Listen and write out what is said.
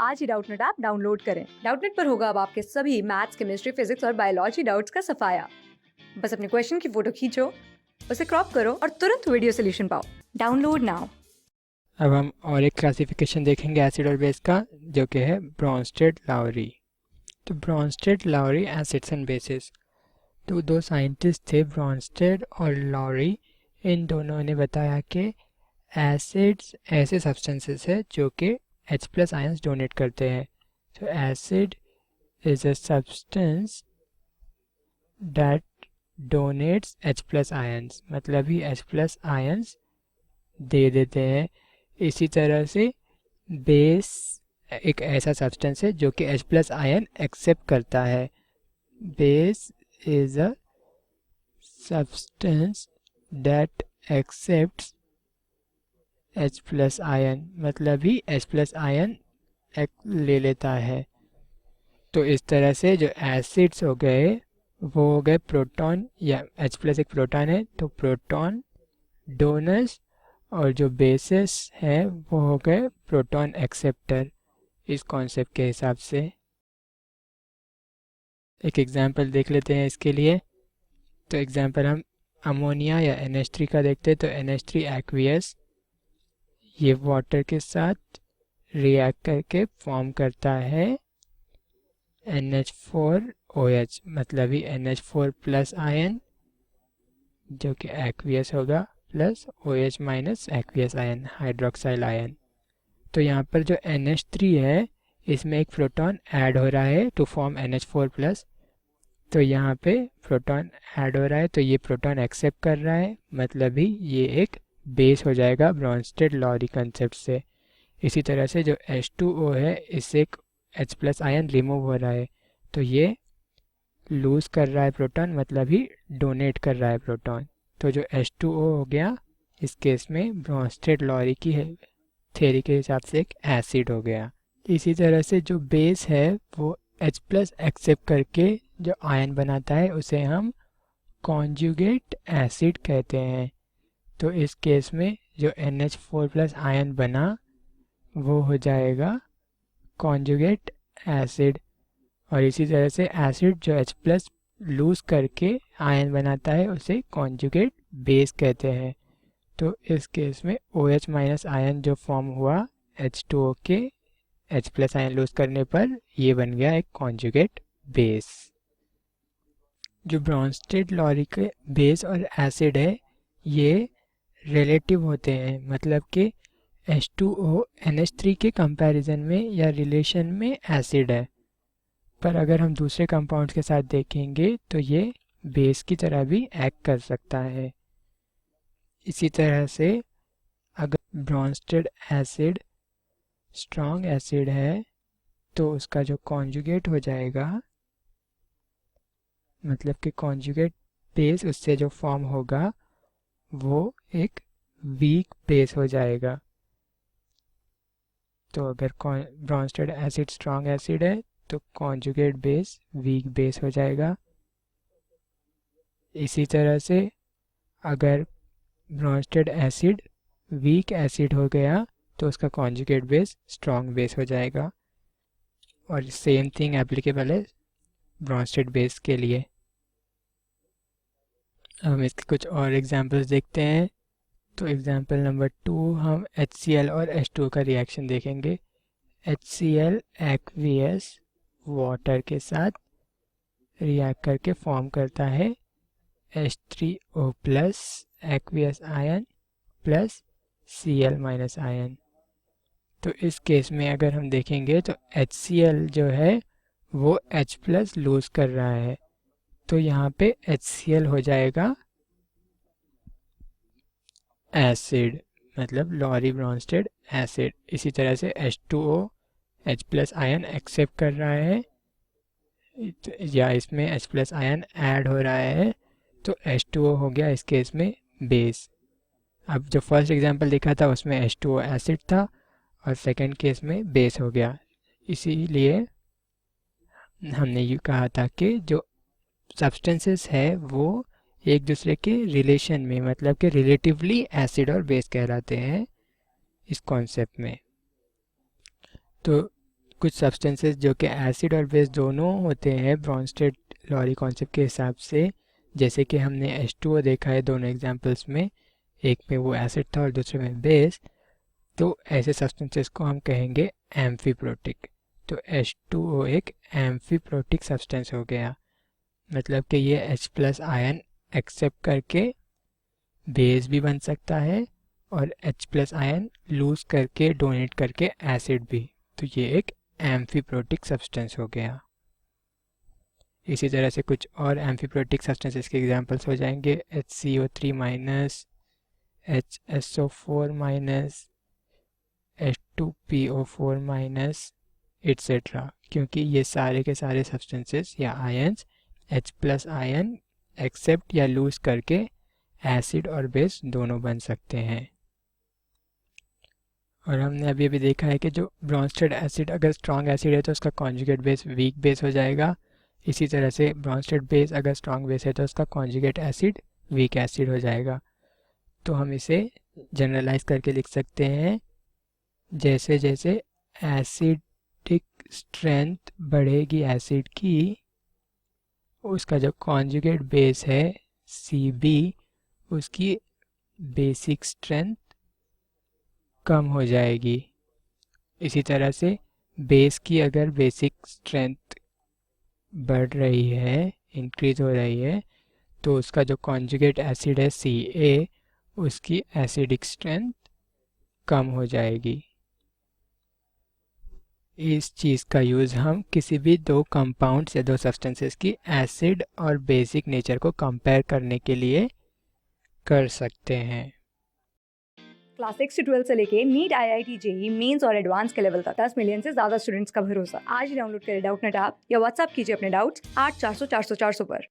आज ही Doubtnut app download करें। Doubtnut पर होगा अब आपके सभी मैथ्स, केमिस्ट्री, फिजिक्स और बायोलॉजी डाउट्स का सफाया। बस अपने क्वेश्चन की फोटो खींचो, उसे क्रॉप करो और तुरंत वीडियो सोल्यूशन पाओ। Download now. अब हम और एक क्लासिफिकेशन देखेंगे एसिड और बेस का, जो कि है ब्रॉन्स्टेड लाउरी। तो Brønsted Lowry acids and bases, तो दो साइंटिस्ट थे ब्रॉन्स्टेड और लाउरी। इन दोनों ने बताया कि एसिड्स ऐसे सब्सटेंसेस है जो कि H प्लस आयंस डोनेट करते हैं। तो acid is a substance that donates H plus ions, मतलब ही H प्लस आयंस दे देते हैं। इसी तरह से बेस एक ऐसा सब्सटेंस है जो कि H प्लस आयन एक्सेप्ट करता है। Base is a substance that accepts H plus ion, मतलब ही H प्लस आयन ले लेता है। तो इस तरह से जो एसिड्स हो गए वो हो गए प्रोटॉन, या H प्लस एक प्रोटॉन है तो प्रोटॉन डोनर्स, और जो बेसिस है वो हो गए प्रोटॉन एक्सेप्टर। इस कॉन्सेप्ट के हिसाब से एक एग्जांपल देख लेते हैं इसके लिए। तो एग्जांपल हम अमोनिया या NH3 का देखते हैं। तो NH3 एक्वियस, ये वाटर के साथ रिएक्ट करके फॉर्म करता है NH4OH, मतलब ही NH4 प्लस आयन जो कि एक्वियस होगा, plus OH minus aqueous ion, hydroxyl ion. तो यहाँ पर जो NH3 है इसमें एक प्रोटॉन ऐड हो रहा है टू फॉर्म NH4 प्लस। तो यहाँ पे प्रोटॉन ऐड हो रहा है तो ये प्रोटॉन एक्सेप्ट कर रहा है, मतलब ही ये एक बेस हो जाएगा ब्रॉन्स्टेड लॉरी कंसेप्ट से। इसी तरह से जो H2O है इससे एक H प्लस आयन रिमूव हो रहा है तो ये लूज कर रहा है प्रोटॉन, मतलब ही डोनेट कर रहा है प्रोटॉन। तो जो H2O हो गया इस केस में ब्रॉन्स्टेड लॉरी की थ्योरी के हिसाब से एक एसिड हो गया। इसी तरह से जो बेस है वो H प्लस एक्सेप्ट करके जो आयन बनाता है उसे हम कॉन्जुगेट एसिड कहते हैं। तो इस केस में जो NH4 प्लस आयन बना वो हो जाएगा कॉन्जुगेट एसिड। और इसी तरह से एसिड जो H प्लस लूज करके आयन बनाता है उसे कॉन्जुगेट बेस कहते हैं। तो इस केस में OH माइनस आयन जो फॉर्म हुआ H2O के H प्लस आयन लूज करने पर, ये बन गया एक कॉन्जुगेट बेस। जो ब्रॉन्स्टेड लॉरी के बेस और एसिड है ये रिलेटिव होते हैं, मतलब कि H2O NH3 के कंपैरिजन में या रिलेशन में एसिड है, पर अगर हम दूसरे कंपाउंड्स के साथ देखेंगे तो ये बेस की तरह भी एक्ट कर सकता है। इसी तरह से अगर ब्रॉन्स्टेड एसिड स्ट्रॉन्ग एसिड है तो उसका जो कॉन्जुगेट हो जाएगा, मतलब कि कॉन्जुगेट बेस उससे जो फॉर्म होगा वो एक वीक बेस हो जाएगा। तो अगर ब्रॉन्स्टेड एसिड स्ट्रॉन्ग एसिड है तो कॉन्जुगेट बेस वीक बेस हो जाएगा। इसी तरह से अगर ब्रॉन्स्टेड एसिड वीक एसिड हो गया तो उसका कॉन्जुगेट बेस स्ट्रॉन्ग बेस हो जाएगा। और सेम थिंग एप्लीकेबल है ब्रॉन्स्टेड बेस के लिए। हम इसके कुछ और एग्जांपल्स देखते हैं। तो एग्जांपल नंबर 2 हम HCl और H2O का रिएक्शन देखेंगे। HCl एक्वियस वाटर के साथ रिएक्ट करके फॉर्म करता है H3O plus aqueous ion plus Cl minus ion. तो इस केस में अगर हम देखेंगे तो HCl जो है वो H प्लस लूज कर रहा है, तो यहाँ पे HCl हो जाएगा एसिड, मतलब लॉरी ब्रॉन्स्टेड एसिड। इसी तरह से H2O H plus ion accept कर रहा है या इसमें H प्लस आयन ऐड हो रहा है तो H2O हो गया इस केस में बेस। अब जो फर्स्ट एग्जांपल दिखा था उसमें H2O एसिड था और सेकंड केस में बेस हो गया। इसीलिए हमने ये कहा था कि जो सब्सटेंसेस है वो एक दूसरे के रिलेशन में, मतलब कि रिलेटिवली एसिड और बेस कहलाते हैं इस कॉन्सेप्ट में। तो कुछ सब्सटेंसेस जो कि एसिड और बेस दोनों होते हैं ब्रॉन्स्टेड लॉरी कॉन्सेप्ट के हिसाब से, जैसे कि हमने H2O देखा है दोनों एग्जांपल्स में, एक में वो एसिड था और दूसरे में बेस, तो ऐसे सब्सटेंसेस को हम कहेंगे एम्फीप्रोटिक। तो H2O एक एम्फीप्रोटिक सब्सटेंस हो गया, मतलब कि ये H+ आयन एक्सेप्ट करके बेस भी बन सकता है और H+ आयन लूज करके डोनेट करके एसिड भी, तो ये एक एम्फीप्रोटिक सब्सटेंस हो गया। इसी तरह से कुछ और एम्फीप्रोटिक सब्सटेंसेस के एग्जांपल्स हो जाएंगे HCO3-, HSO4-, H2PO4-, एट्सेट्रा, क्योंकि ये सारे के सारे सब्सटेंसेस या आयंस H+ आयन एक्सेप्ट या लूज करके एसिड और बेस दोनों बन सकते हैं। और हमने अभी अभी देखा है कि जो ब्रॉन्स्टेड एसिड अगर स्ट्रॉन्ग एसिड है तो उसका कॉन्जुगेट बेस वीक बेस हो जाएगा। इसी तरह से ब्रॉन्स्टेड बेस अगर स्ट्रॉन्ग बेस है तो उसका कॉन्जुगेट एसिड वीक एसिड हो जाएगा। तो हम इसे जनरलाइज करके लिख सकते हैं, जैसे जैसे एसिडिक स्ट्रेंथ बढ़ेगी एसिड की, उसका जो कॉन्जुगेट बेस है Cb, उसकी बेसिक स्ट्रेंथ कम हो जाएगी। इसी तरह से बेस की अगर बेसिक स्ट्रेंथ बढ़ रही है, इंक्रीज हो रही है, तो उसका जो कॉन्जुगेट एसिड है Ca, उसकी एसिडिक स्ट्रेंथ कम हो जाएगी। इस चीज़ का यूज़ हम किसी भी दो कंपाउंड्स या दो सब्सटेंसेस की एसिड और बेसिक नेचर को कंपेयर करने के लिए कर सकते हैं। क्लास 6 से 12 से लेके नीट, IIT, JEE मेंस और एडवांस के लेवल तक 10 मिलियन से ज्यादा स्टूडेंट्स का भरोसा। आज ही डाउनलोड करें डाउटनेट ऐप या व्हाट्सएप कीजिए अपने डाउट्स 8400 400 400 पर।